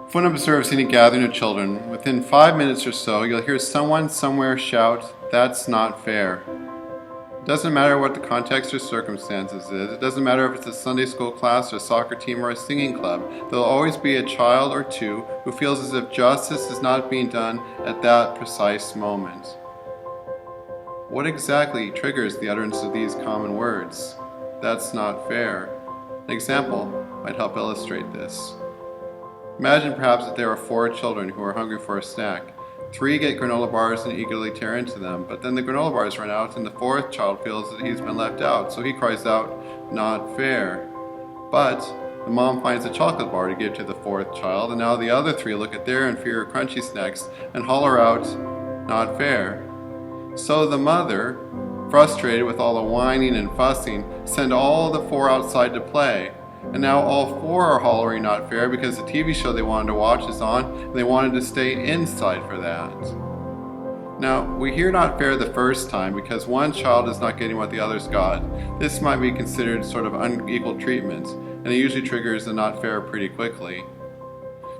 If one observes any gathering of children, within 5 minutes or so, you'll hear someone somewhere shout, "That's not fair." It doesn't matter what the context or circumstances is. It doesn't matter if it's a Sunday school class or a soccer team or a singing club. There'll always be a child or two who feels as if justice is not being done at that precise moment. What exactly triggers the utterance of these common words? That's not fair. An example might help illustrate this. Imagine perhaps that there are 4 children who are hungry for a snack. 3 get granola bars and eagerly tear into them, but then the granola bars run out and the 4th child feels that he's been left out, so he cries out, "Not fair." But the mom finds a chocolate bar to give to the 4th child, and now the other 3 look at their inferior crunchy snacks and holler out, "Not fair." So the mother, frustrated with all the whining and fussing, send all the 4 outside to play. And now all 4 are hollering "not fair" because the TV show they wanted to watch is on and they wanted to stay inside for that. Now, we hear "not fair" the first time because one child is not getting what the others got. This might be considered sort of unequal treatment, and it usually triggers the "not fair" pretty quickly.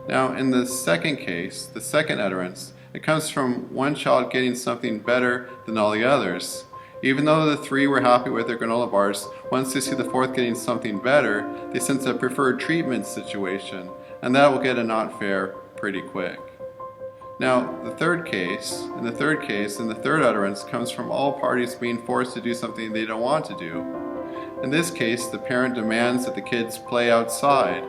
Now, in the second case, the second utterance, it comes from one child getting something better than all the others. Even though the 3 were happy with their granola bars, once they see the 4th getting something better, they sense a preferred treatment situation, and that will get a "not fair" pretty quick. Now, the third utterance comes from all parties being forced to do something they don't want to do. In this case, the parent demands that the kids play outside.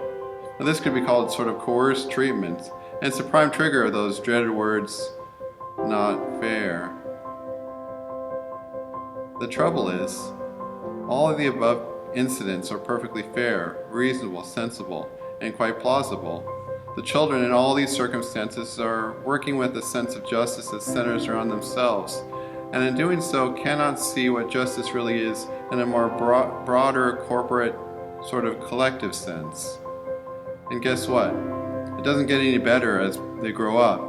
Now, this could be called sort of coerced treatment, and it's a prime trigger of those dreaded words, "not fair." The trouble is, all of the above incidents are perfectly fair, reasonable, sensible, and quite plausible. The children in all these circumstances are working with a sense of justice that centers around themselves, and in doing so cannot see what justice really is in a more broader corporate sort of collective sense. And guess what? It doesn't get any better as they grow up.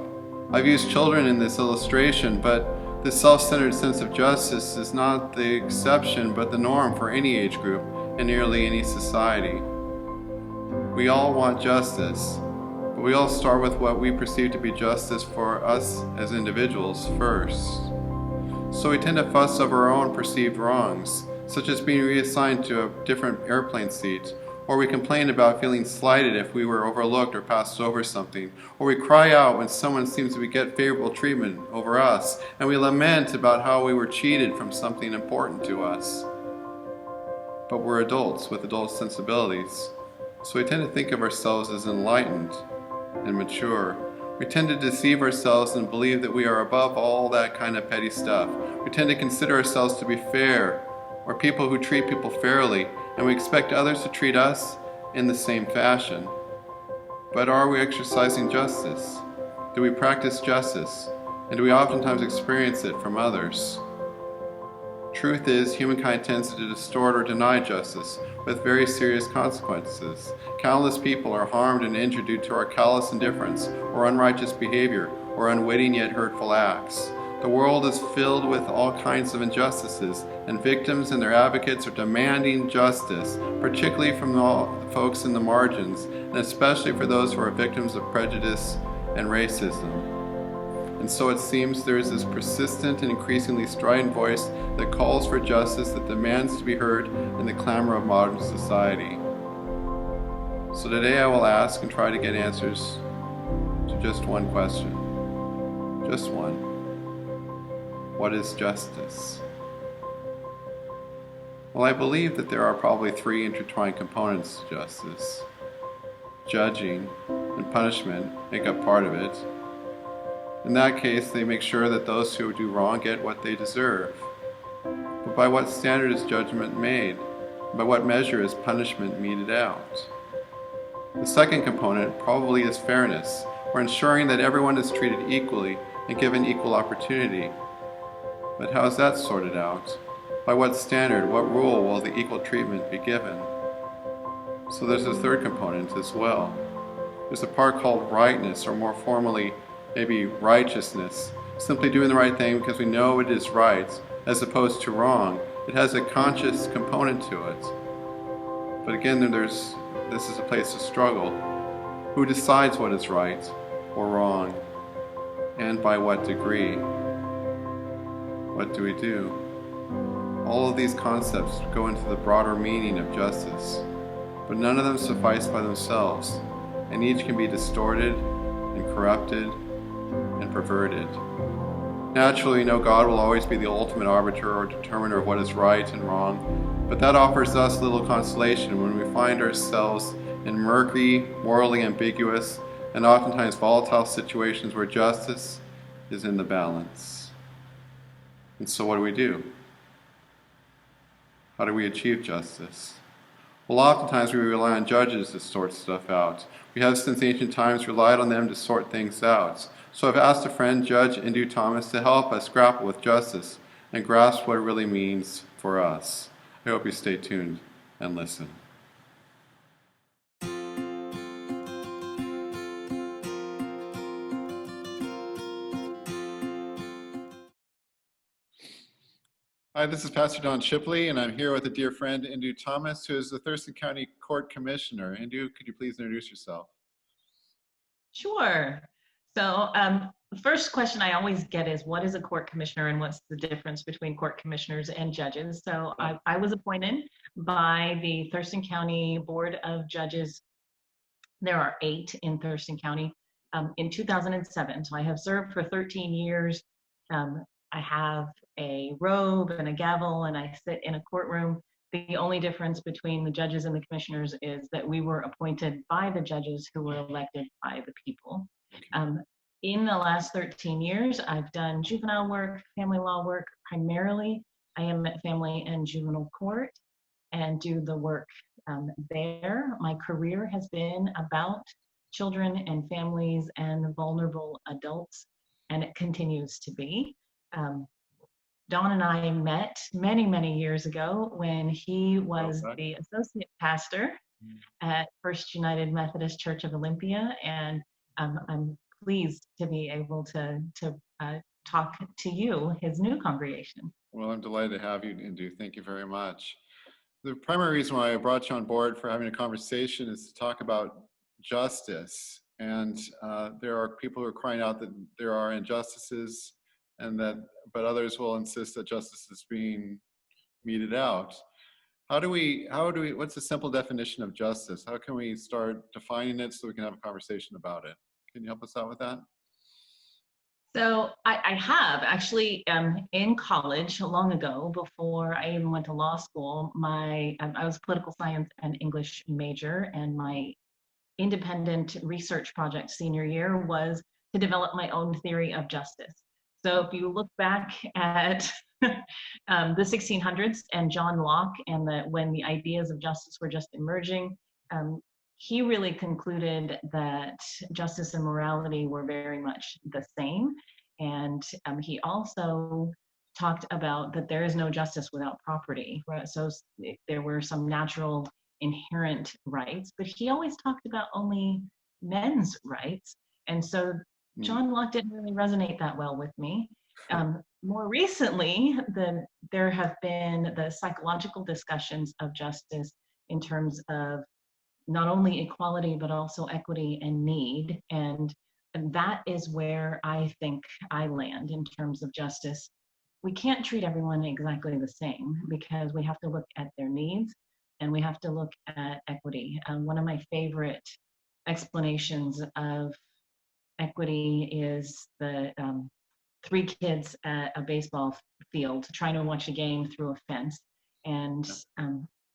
I've used children in this illustration, but this self-centered sense of justice is not the exception but the norm for any age group in nearly any society. We all want justice, but we all start with what we perceive to be justice for us as individuals first. So we tend to fuss over our own perceived wrongs, such as being reassigned to a different airplane seat, or we complain about feeling slighted if we were overlooked or passed over something, or we cry out when someone seems to get favorable treatment over us, and we lament about how we were cheated from something important to us. But we're adults with adult sensibilities, so we tend to think of ourselves as enlightened and mature. We tend to deceive ourselves and believe that we are above all that kind of petty stuff. We tend to consider ourselves to be fair, or people who treat people fairly, and we expect others to treat us in the same fashion. But are we exercising justice? Do we practice justice? And do we oftentimes experience it from others? Truth is, humankind tends to distort or deny justice, with very serious consequences. Countless people are harmed and injured due to our callous indifference, or unrighteous behavior, or unwitting yet hurtful acts. The world is filled with all kinds of injustices, and victims and their advocates are demanding justice, particularly from all the folks in the margins, and especially for those who are victims of prejudice and racism. And so it seems there is this persistent and increasingly strident voice that calls for justice, that demands to be heard in the clamor of modern society. So today I will ask and try to get answers to just one question. Just one. What is justice? Well, I believe that there are probably 3 intertwined components to justice. Judging and punishment make up part of it. In that case, they make sure that those who do wrong get what they deserve. But by what standard is judgment made? By what measure is punishment meted out? The second component probably is fairness, or ensuring that everyone is treated equally and given equal opportunity. But how is that sorted out? By what standard, what rule will the equal treatment be given? So there's a third component as well. There's a part called rightness, or more formally, maybe righteousness. Simply doing the right thing because we know it is right, as opposed to wrong. It has a conscious component to it. But again, this is a place of struggle. Who decides what is right or wrong, and by what degree? What do we do? All of these concepts go into the broader meaning of justice, but none of them suffice by themselves, and each can be distorted and corrupted and perverted. Naturally, we know God will always be the ultimate arbiter or determiner of what is right and wrong, but that offers us little consolation when we find ourselves in murky, morally ambiguous, and oftentimes volatile situations where justice is in the balance. And so what do? How do we achieve justice? Well, oftentimes we rely on judges to sort stuff out. We have since ancient times relied on them to sort things out. So I've asked a friend, Judge Indu Thomas, to help us grapple with justice and grasp what it really means for us. I hope you stay tuned and listen. Hi, this is Pastor Don Shipley, and I'm here with a dear friend, Indu Thomas, who is the Thurston County Court Commissioner. Indu, could you please introduce yourself? Sure. So the first question I always get is, what is a court commissioner and what's the difference between court commissioners and judges? So I was appointed by the Thurston County Board of Judges. There are 8 in Thurston County in 2007. So I have served for 13 years. I have a robe and a gavel, and I sit in a courtroom. The only difference between the judges and the commissioners is that we were appointed by the judges who were elected by the people. In the last 13 years, I've done juvenile work, family law work. Primarily, I am at family and juvenile court and do the work there. My career has been about children and families and vulnerable adults, and it continues to be. Don and I met many, many years ago when he was the associate pastor at First United Methodist Church of Olympia, and I'm pleased to be able to talk to you, his new congregation. Well, I'm delighted to have you, Indu. Thank you very much. The primary reason why I brought you on board for having a conversation is to talk about justice. And there are people who are crying out that there are injustices, but others will insist that justice is being meted out. What's the simple definition of justice? How can we start defining it so we can have a conversation about it? Can you help us out with that? So I have actually in college long ago, before I even went to law school, I was a political science and English major, and my independent research project senior year was to develop my own theory of justice. So if you look back at the 1600s and John Locke and when the ideas of justice were just emerging, he really concluded that justice and morality were very much the same. And he also talked about that there is no justice without property. Right? So there were some natural inherent rights, but he always talked about only men's rights. And so John Locke didn't really resonate that well with me. More recently, there have been the psychological discussions of justice in terms of not only equality, but also equity and need. And that is where I think I land in terms of justice. We can't treat everyone exactly the same because we have to look at their needs and we have to look at equity. One of my favorite explanations of equity is the 3 kids at a baseball field trying to watch a game through a fence. And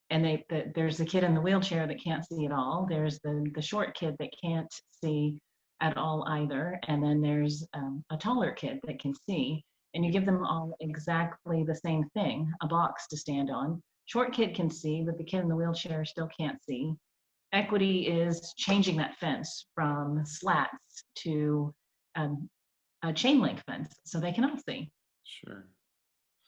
there's the kid in the wheelchair that can't see at all. There's the short kid that can't see at all either. And then there's a taller kid that can see. And you give them all exactly the same thing, a box to stand on. Short kid can see, but the kid in the wheelchair still can't see. Equity is changing that fence from slats to a chain link fence so they can all see. Sure.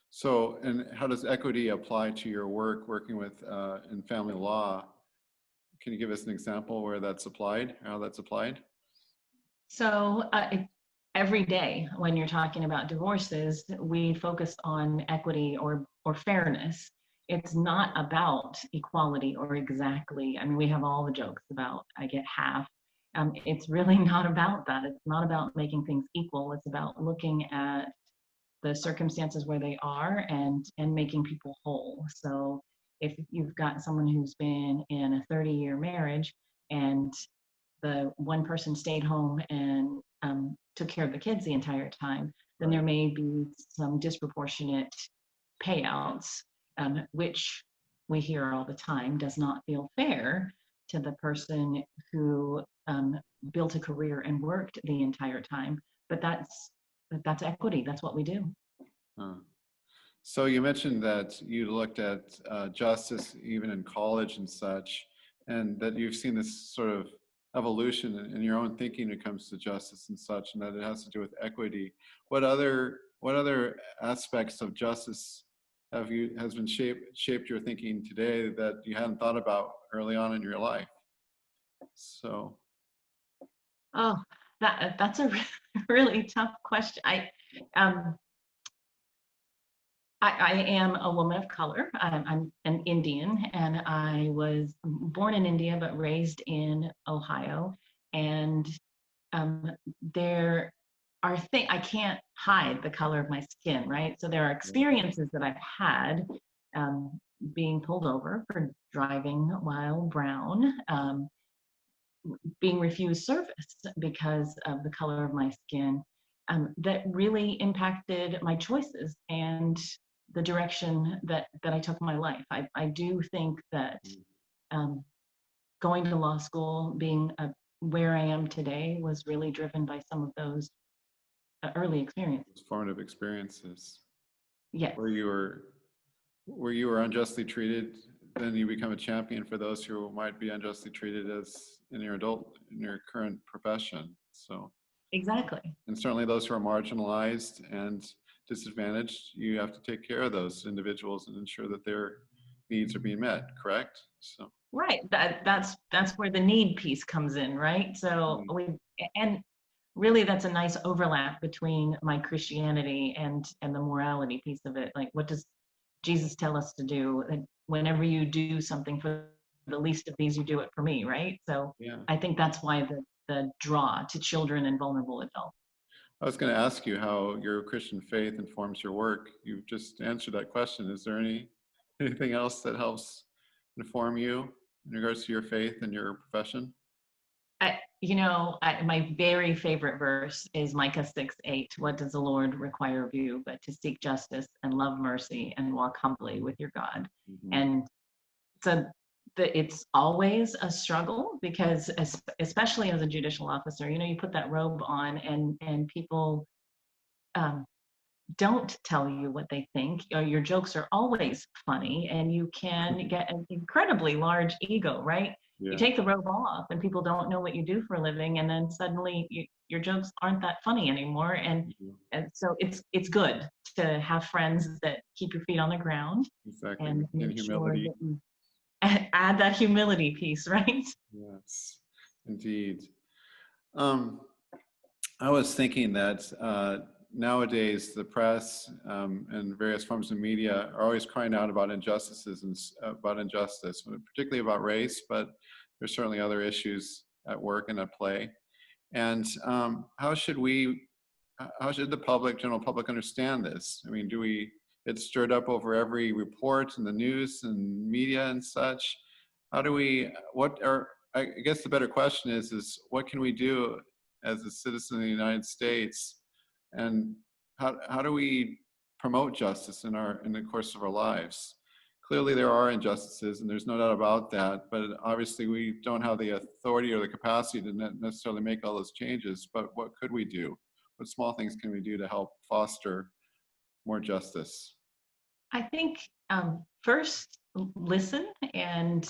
So, and how does equity apply to your work working with in family law? Can you give us an example where that's applied, how that's applied? So every day when you're talking about divorces, we focus on equity or fairness. It's not about equality or exactly. I mean, we have all the jokes about I get half. it's really not about that. It's not about making things equal. It's about looking at the circumstances where they are and making people whole. So if you've got someone who's been in a 30-year marriage and the one person stayed home and took care of the kids the entire time, then Right. there may be some disproportionate payouts, which we hear all the time does not feel fair to the person who built a career and worked the entire time. But that's equity. That's what we do. Huh. So you mentioned that you looked at justice even in college and such, and that you've seen this sort of evolution in your own thinking when it comes to justice and such, and that it has to do with equity. What other aspects of justice has been shaped your thinking today that you hadn't thought about early on in your life? So Oh, that's a really tough question. Um, I am a woman of color. I'm an Indian, and I was born in India but raised in Ohio. And um, there are things I can't hide the color of my skin, right? So there are experiences that I've had um, being pulled over for driving while brown, being refused service because of the color of my skin, that really impacted my choices and the direction that I took in my life. I do think that um, going to law school, being where I am today, was really driven by some of those early experiences. formative experiences Yes, where you were unjustly treated, then you become a champion for those who might be unjustly treated as in your current profession. So, exactly. and certainly those who are marginalized and disadvantaged, you have to take care of those individuals and ensure that their needs are being met, correct? So, Right. That's where the need piece comes in, right? So mm, and really that's a nice overlap between my Christianity and the morality piece of it. Like, what does Jesus tell us to do? And whenever you do something for the least of these, you do it for me, right? So yeah. I think that's why the draw to children and vulnerable adults. I was going to ask you how your Christian faith informs your work. You've just answered that question. Is there anything else that helps inform you in regards to your faith and your profession? My very favorite verse is Micah 6:8. What does the Lord require of you but to seek justice and love mercy and walk humbly with your God? Mhm. And so it's always a struggle because especially as a judicial officer, you put that robe on and people um, don't tell you what they think. Your jokes are always funny, and you can get an incredibly large ego, right? You Yeah. take the robe off, and people don't know what you do for a living, and then suddenly your jokes aren't that funny anymore. Mhm. And so it's good to have friends that keep your feet on the ground Exactly. and In make sure humility. that you add that humility piece, right? Yes, indeed. Um, I was thinking that nowadays the press and various forms of media are always crying out about injustices and about injustice, particularly about race, but there's certainly other issues at work and at play. And how should the general public understand this? I mean, it's stirred up over every report in the news and media and such. I guess the better question is what can we do as a citizen of the United States, and how do we promote justice in the course of our lives? Clearly there are injustices and there's no doubt about that, but obviously we don't have the authority or the capacity to necessarily make all those changes. But what could we do? What small things can we do to help foster more justice? I think first listen and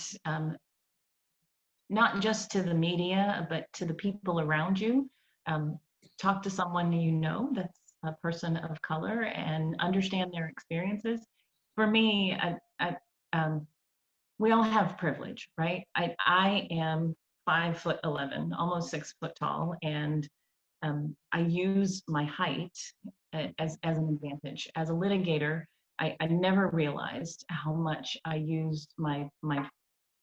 not just to the media, but to the people around you. Um, Talk to someone that's a person of color and understand their experiences. For me, um, we all have privilege, right? I am 5'11", almost 6 foot tall, and I use my height as an advantage. As a litigator, I never realized how much I used my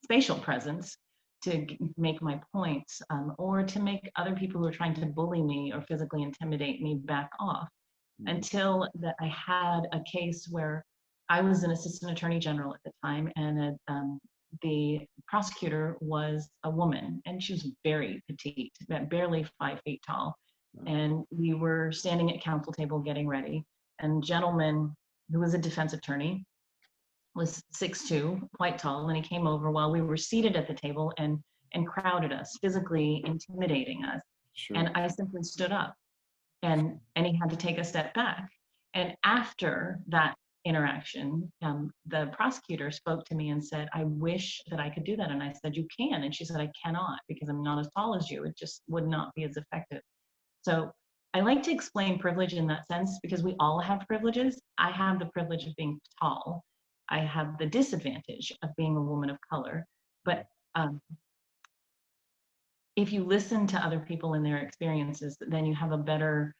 spatial presence to make my points, or to make other people who are trying to bully me or physically intimidate me back off, Mhm. until that I had a case where I was an assistant attorney general at the time, and the prosecutor was a woman, and she was very petite, barely 5 feet tall. And we were standing at counsel table getting ready, and gentleman who was a defense attorney was 6'2", quite tall, and he came over while we were seated at the table and crowded us, physically intimidating us. Sure. And I simply stood up, and he had to take a step back. And after that interaction, the prosecutor spoke to me and said, "I wish that I could do that." And I said, "You can." And she said, "I cannot, because I'm not as tall as you. It just would not be as effective." So I like to explain privilege in that sense, because we all have privileges. I have the privilege of being tall. I have the disadvantage of being a woman of color. But um, if you listen to other people and their experiences, then you have a better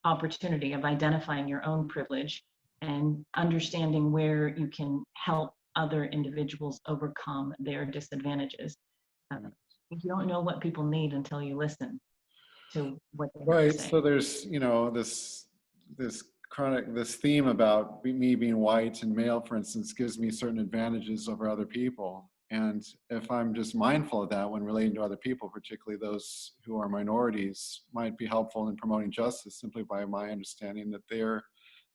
opportunity of identifying your own privilege and understanding where you can help other individuals overcome their disadvantages. Uh, you don't know what people need until you listen to what they have to Right. say. So there's, this theme about me being white and male, for instance, gives me certain advantages over other people. And if I'm just mindful of that when relating to other people, particularly those who are minorities, might be helpful in promoting justice simply by my understanding that they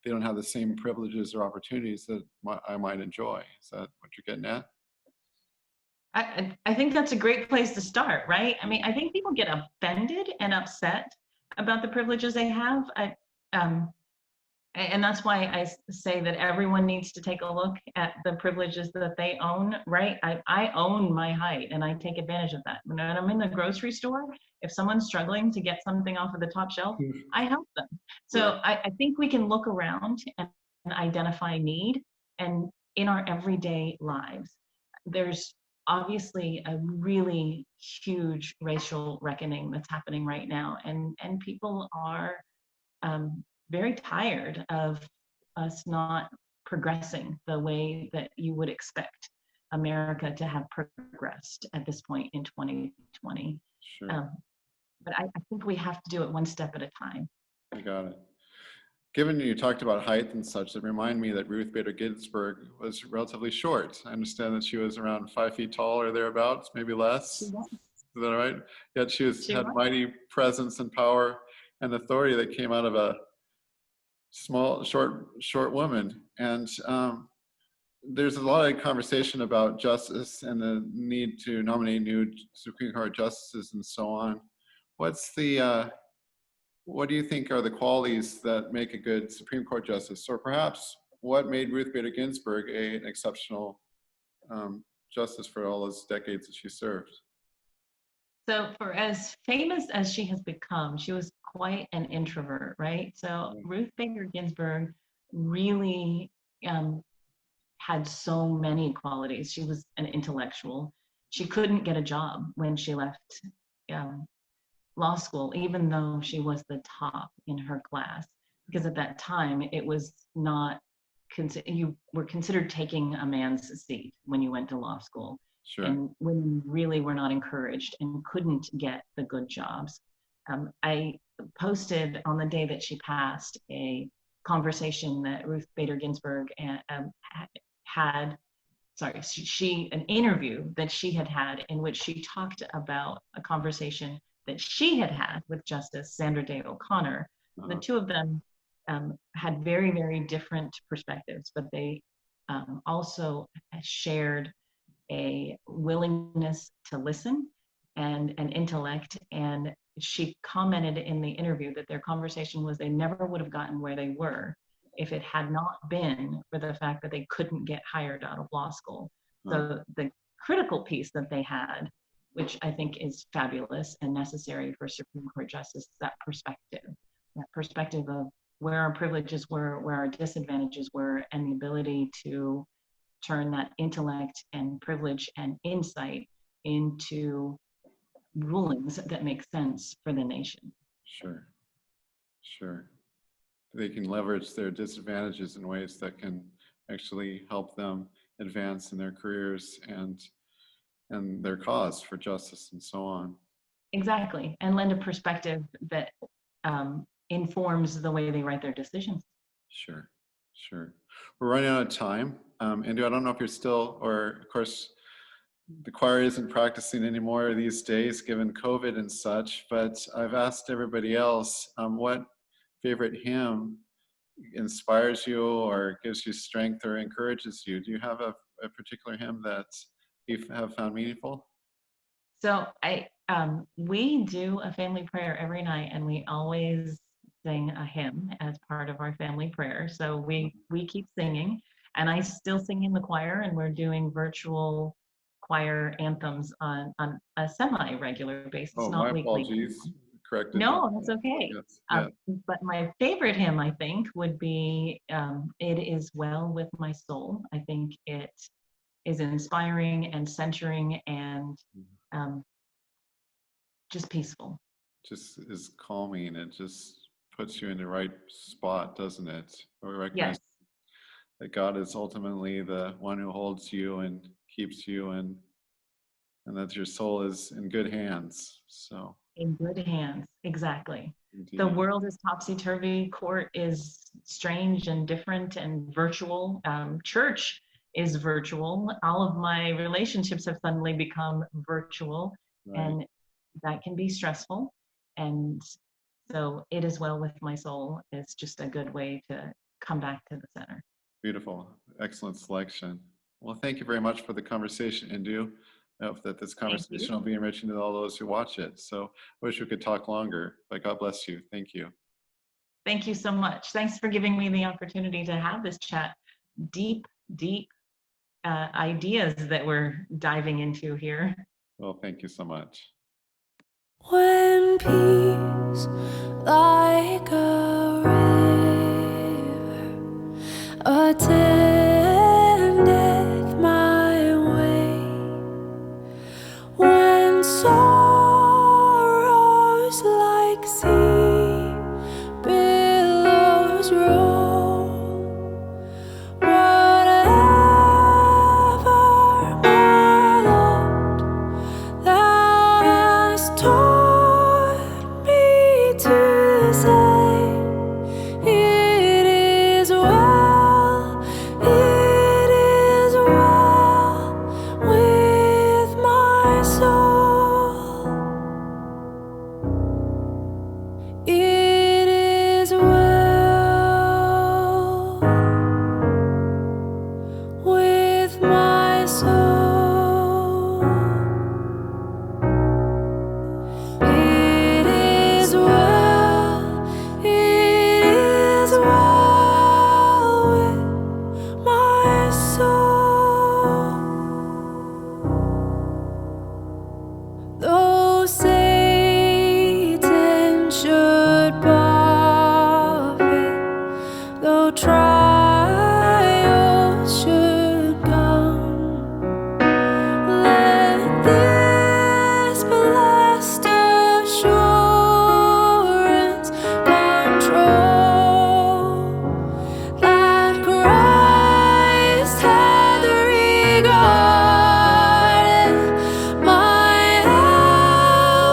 don't have the same privileges or opportunities that I might enjoy. Is that what you're getting at? I think that's a great place to start, right? I mean, I think people get offended and upset about the privileges they have. Um, and that's why I say that everyone needs to take a look at the privileges that they own, right? I own my height, and I take advantage of that. When I'm in the grocery store, if someone's struggling to get something off of the top shelf, I help them. Right. So I think we can look around and identify need, and in our everyday lives, there's obviously a really huge racial reckoning that's happening right now, and people are very tired of us not progressing the way that you would expect America to have progressed at this point in 2020. Sure. Um, but I think we have to do it one step at a time. I got it. Given you talked about height and such, it reminded me that Ruth Bader Ginsburg was relatively short. I understand that she was around 5 feet tall or thereabouts, maybe She less. was. Is that right? Yet She had was. mighty presence and power and authority that came out of a small, short woman. And there's a lot of conversation about justice and the need to nominate new Supreme Court justices and so on. What's the what do you think are the qualities that make a good Supreme Court justice? Or perhaps what made Ruth Bader Ginsburg an exceptional justice for all those decades that she served? So, for as famous as she has become, she was quite an introvert, right? So, Yeah, Ruth Bader Ginsburg really um, had so many qualities. She was an intellectual. She couldn't get a job when she left um, law school, even though she was the top in her class, because at that time it was not, you were considered taking a man's seat when you went to law school. sure. And women really were not encouraged and couldn't get the good jobs. I posted on the day that she passed a conversation that Ruth Bader Ginsburg had, sorry, an interview that she had had, in which she talked about a conversation that she had had with Justice Sandra Day O'Connor. The Uh-huh. two of them had very, very different perspectives, but they also shared a willingness to listen and an intellect. And she commented in the interview that their conversation was they never would have gotten where they were if it had not been for the fact that they couldn't get hired out of law school. Uh-huh. So the critical piece that they had, which I think is fabulous and necessary for Supreme Court justice, is that perspective of where our privileges were, where our disadvantages were, and the ability to turn that intellect and privilege and insight into rulings that make sense for the nation. Sure. Sure. They can leverage their disadvantages in ways that can actually help them advance in their careers and and their cause for justice and so on. Exactly. And lend a perspective that informs the way they write their decisions. Sure, sure. We're running out of time. Andrew, I don't know if you're still, or of course, the choir isn't practicing anymore these days given COVID and such, but I've asked everybody else what favorite hymn inspires you or gives you strength or encourages you. Do you have a particular hymn that you have found meaningful? So we do a family prayer every night, and we always sing a hymn as part of our family prayer. So we keep singing, and I still sing in the choir, and we're doing virtual choir anthems on a semi-regular basis, Oh, my not weekly. apologies. Corrected me. No, that's okay. Yes, yeah. But my favorite hymn, I think, would be "It Is Well with My Soul." I think it is inspiring and centering and um, just peaceful. Just is calming. It just puts you in the right spot, doesn't it? We recognize Yes, that God is ultimately the one who holds you and keeps you, and that your soul is in good hands. So, in good hands. Exactly. The indeed. world is topsy-turvy. Court is strange and different and virtual. Church is virtual. All of my relationships have suddenly become virtual, Right. and that can be stressful. And so, "It Is Well with My Soul" is just a good way to come back to the center. Beautiful. Excellent selection. Well, thank you very much for the conversation, Indu. I hope that this Thank you. conversation will be enriching to all those who watch it. So I wish we could talk longer, but God bless you. Thank you. Thank you so much. Thanks for giving me the opportunity to have this chat. Deep, deep ideas that we're diving into here. Well, thank you so much. When peace like a river attendeth my way, when sorrows like sea billows roll, whatever my lot thou hast taught me to say, it is well with my soul. It is well with my soul. It is well with my soul. Though Satan should buffet, though trials should come, let this blessed assurance control, that Christ hath regarded my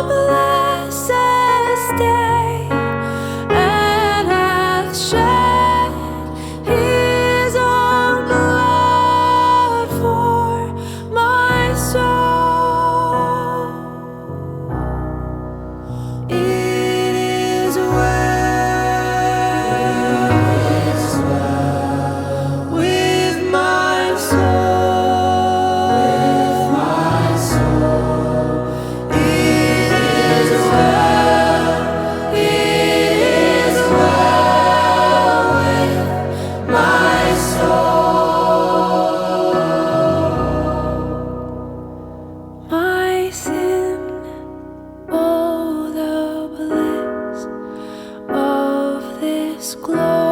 helpless estate, and hath shed his own blood for my soul. It is well with my soul. It is well with my soul. My sin, oh, the bliss of this glory.